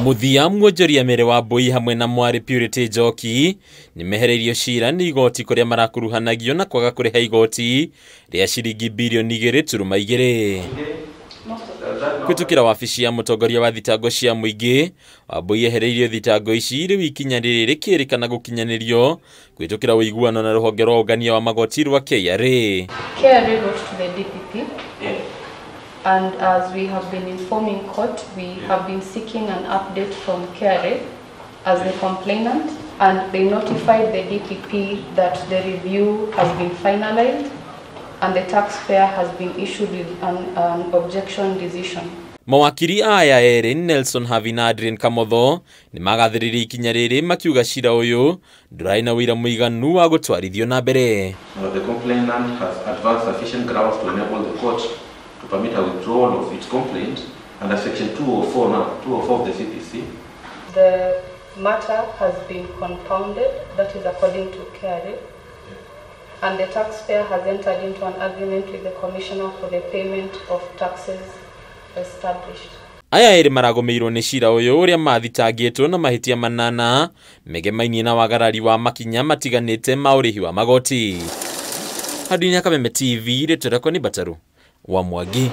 Muthia Mwonjoria Mary Wambui hamwe na mwari Purity Njoki niehereirio ciira ni igoti kuria marakuruhanagio na kwaga kuriha igoti ria ciringi mbirioni 2.2. Kuhitukira wabici ya mutongoria wa thitango cia muingi, Wambui ehereirio thitango ici riu ikinya riri rikirikana gukinyanirio kuhitukira uiguano na ruhonge rwa ungania wa magoti rwa KRA. KRA wrote to the DPP, and as we have been informing court, we have been seeking an update from KRA as the complainant, and they notified the DPP that the review has been finalized and the taxpayer has been issued with an objection decision. Mawakiri aya eri Nelson Havi na Adrian Kamotho ni magathiriri ikinya riri makiuga cira uyu ndurai na wira muiganu wa gutwarithio na mbere. The complainant has advanced sufficient grounds to enable the court to permit a withdrawal of its complaint under section 204 of the CPC. The matter has been compounded, that is according to KRA, and the taxpayer has entered into an agreement with the commissioner for the payment of taxes established. Aya eri maragomeirwo ni cira uyu uria mathitangitwo na mahitia manana megemainie na wagarari wa makinya matiganite ma urihi wa magoti. Hadi Kameme TV, retorako ni Bataru wa Mwangi.